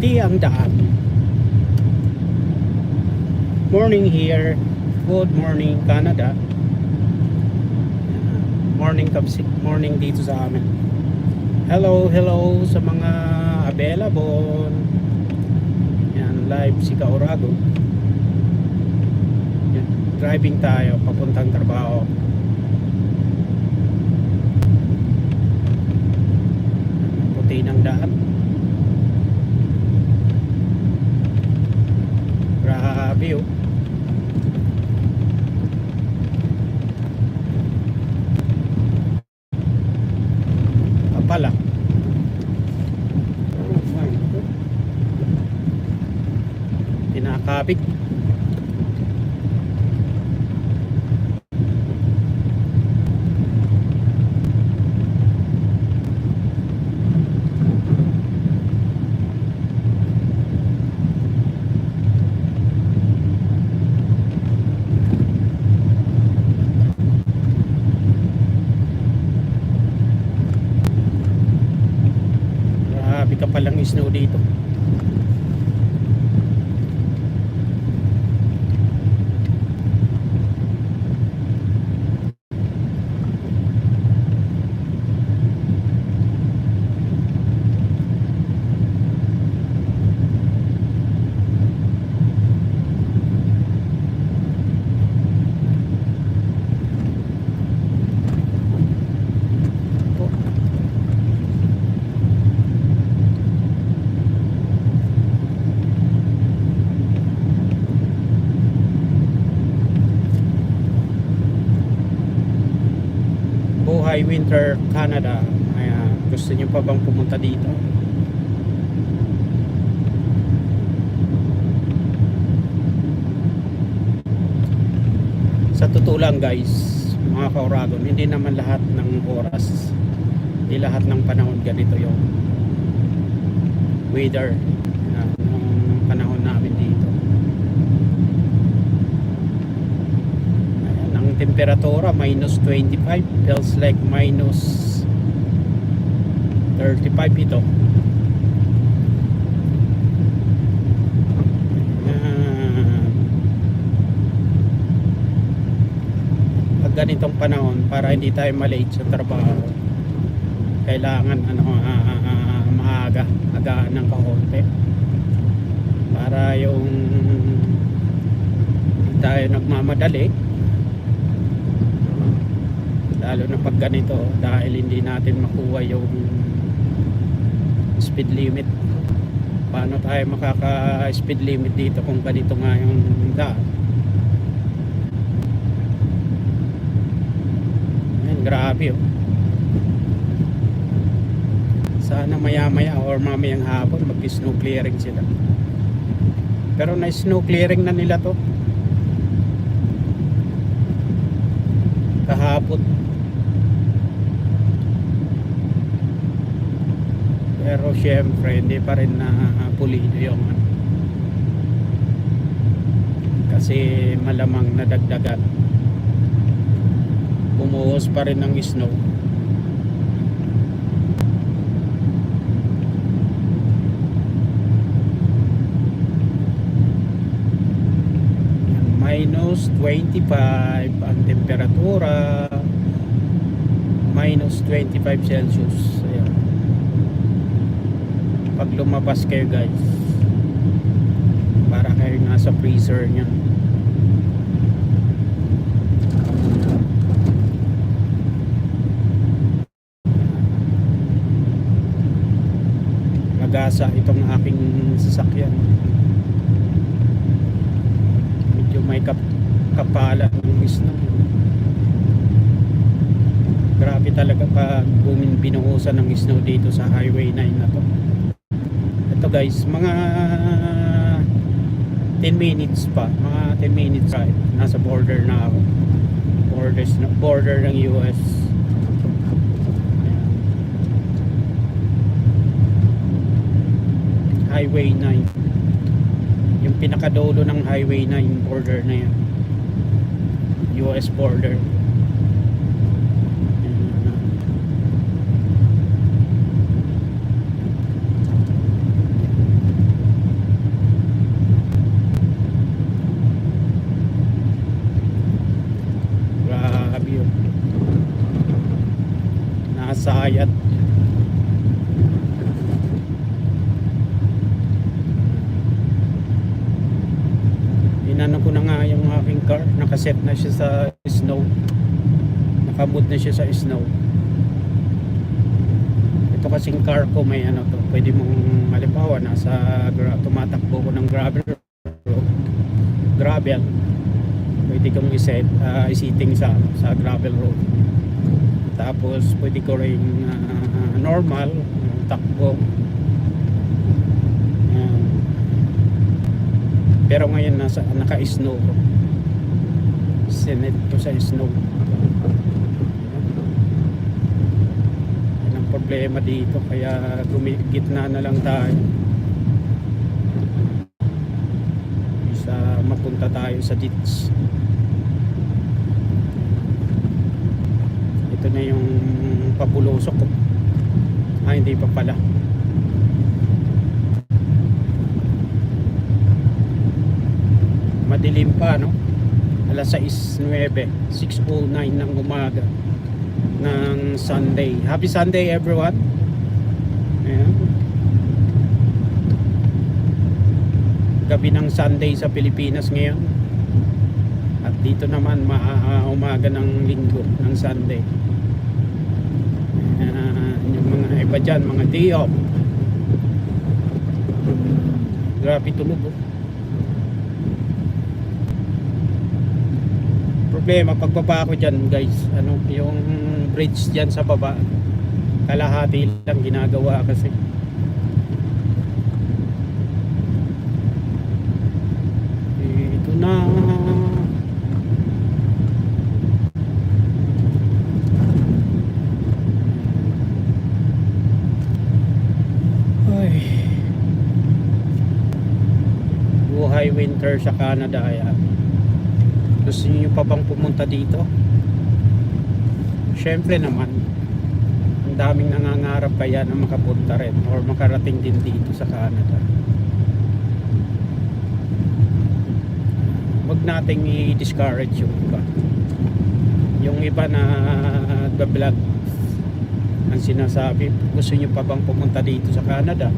puti ang daan. Morning here. Good morning Canada. Morning dito sa amin. Hello sa mga available. Yan, live si Kaurago. Yan, driving tayo papuntang trabaho. Puti ng daan. Grabe oh. Pala. Kinakabig. Grabe ka palang snow dito. Buhay Winter Canada. Ayan, gusto niyo pa bang pumunta dito? Sa totoo lang guys, mga Kauragon, hindi naman lahat ng oras, hindi lahat ng panahon ganito yung weather ng panahon namin dito. Ayan, ang temperatura minus 25, feels like minus 35 ito. Ganitong panahon, para hindi tayo malate sa trabaho, kailangan agaan ng kaunti para yung hindi tayo nagmamadali, lalo na pag ganito, dahil hindi natin makuha yung speed limit. Paano tayo makaka speed limit dito kung ganito nga yung daan? Grabe oh. Sana maya or mamayang hapon mag snow clearing sila. Pero na snow clearing na nila to kahapon. Pero syempre hindi pa rin na pulido yung kasi malamang nadagdagan, bumuhos pa rin ng snow. Minus 25 ang temperatura, minus 25 Celsius. Ayan. Pag lumabas kayo guys, para kayo nasa freezer nya. Gasa itong aking sasakyan, medyo may kapala ng snow. Grabe talaga pag binuhusan ng snow dito sa highway 9 na to. Ito guys, mga 10 minutes pa, mga 10 minutes drive, nasa border na ako, border ng US. Highway 9, yung pinakadulo ng Highway 9 border na yan, US border. nasayat. Inano ko na nga yung aking car, nakaset na siya sa snow, nakamod na siya sa snow. Ito kasing car ko may ano to, pwede mong halimbawa tumatakbo ko ng gravel road, gravel, pwede kong isiting sa gravel road. Tapos pwede ko ring normal takbo. Pero ngayon naka-snow ko. Sinet ko sa snow. Yan ang problema dito, kaya gitna na lang tayo. Mapunta tayo sa ditch. Ito na yung Pabulusok ko. Hindi pa pala. Madilim pa, no? Alas 6:09 ng umaga ng Sunday. Happy Sunday everyone. Ayan. Gabi ng Sunday sa Pilipinas ngayon. At dito naman umaga ng Linggo, ng Sunday. Yung mga iba dyan, mga day off. Grabe tulog, oh. Problema pagbaba ko dyan, guys, yung bridge dyan sa baba, kalahati lang ginagawa kasi. Ito na. Ay, buhay winter sa Canada. Yan. Gusto niyo pa bang pumunta dito? Siyempre naman, ang daming nangangarap kaya na makapunta rin or makarating din dito sa Canada. Huwag nating i-discourage yung iba. Yung iba na nagba-vlog ang sinasabi, gusto niyo pa bang pumunta dito sa Canada?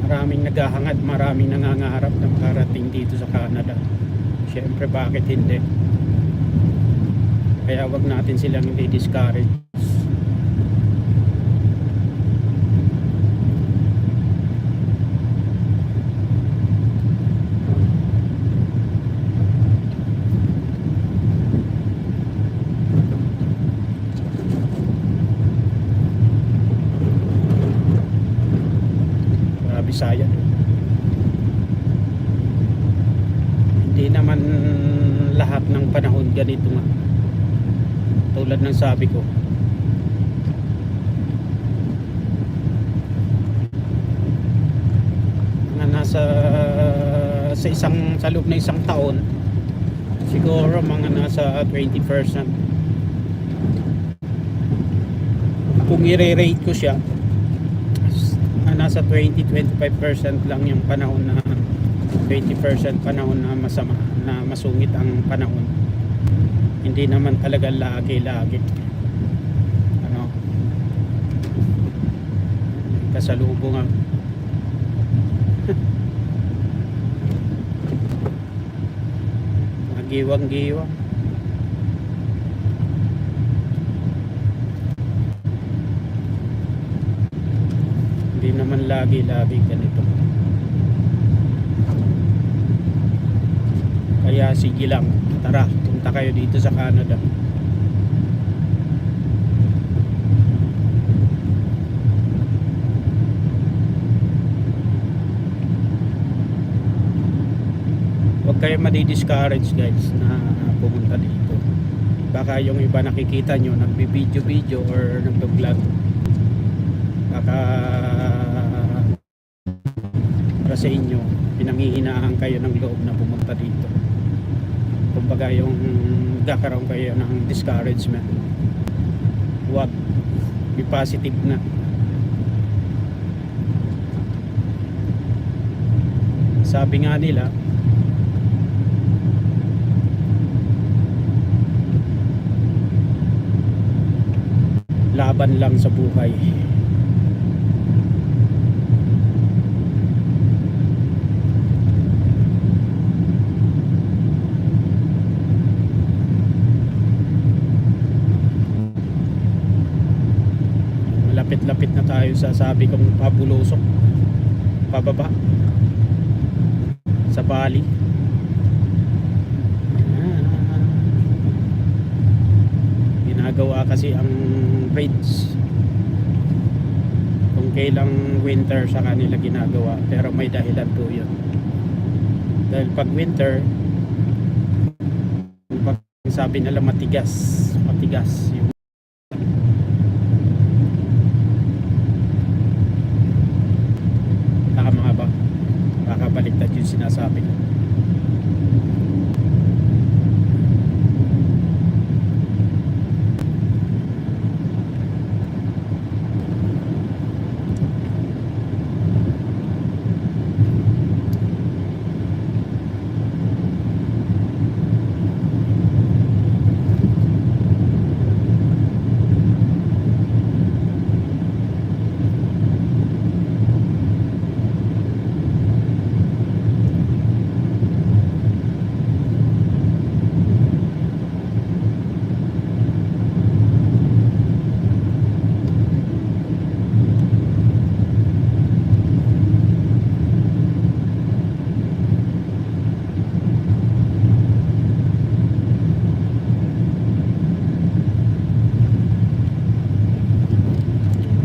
Maraming naghahangad, maraming nangangarap na makarating dito sa Canada. Siyempre, bakit hindi? Kaya wag natin silang i-discourage. Bisaya. Hindi naman lahat ng panahon ganito nga. Tulad ng sabi ko, mga nasa sa loob na isang taon, siguro mga nasa 20%. Kung i-rate ko siya, nasa 20-25% lang yung panahon na 20% panahon na masama, na masungit ang panahon. Hindi naman talaga lagi kasalubong magiwang-giwang. Hindi naman lagi ganito. Kaya sige lang, tara, punta kayo dito sa Canada. Huwag kayo madi-discourage, guys, na pumunta dito. Baka yung iba nakikita nyo nagbi-video or nagbe-vlog, baka para sa inyo pinanghihinaan kayo ng loob na pumunta dito. Kumbaga yung nagkakaroon kayo ng discouragement. Huwag, be positive na. Sabi nga nila, laban lang sa buhay. Malapit-lapit na tayo sa sabi kong pabulusok pababa sa Bali. Ginagawa kasi ang bridge kung kailang winter sa kanila ginagawa, pero may dahilan po yun. Dahil pag winter, pag sabi nila matigas yung tama ba, makabaliktad yung sinasabi ko.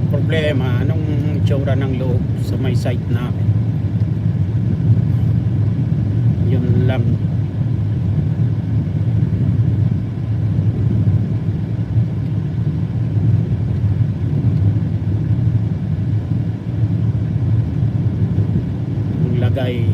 Problema, anong itsura ng loob sa may site namin, yun lang. Ang lagay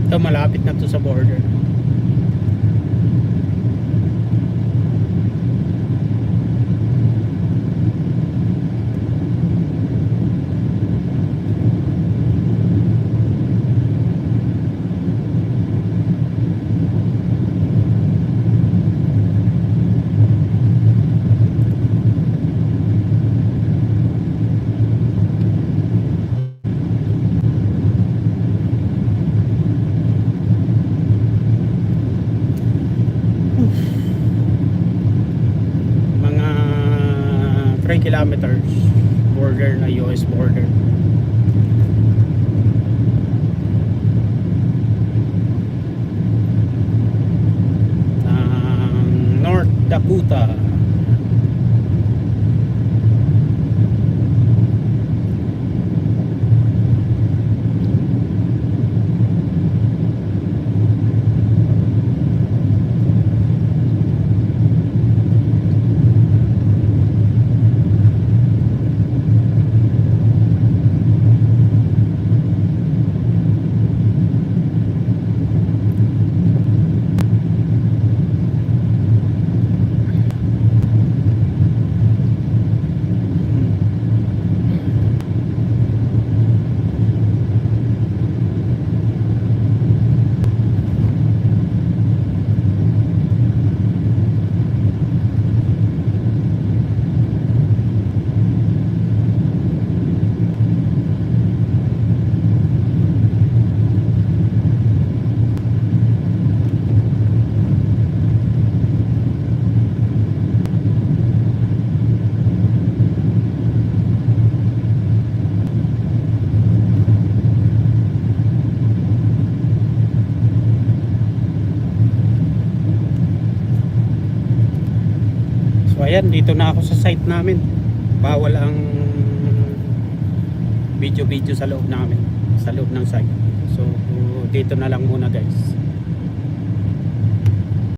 ito, malapit na to sa border. Mga 3 kilometers border na, US border. North Dakota. ayan, dito na ako sa site namin. Bawal ang video sa loob namin, sa loob ng site. So dito na lang muna guys.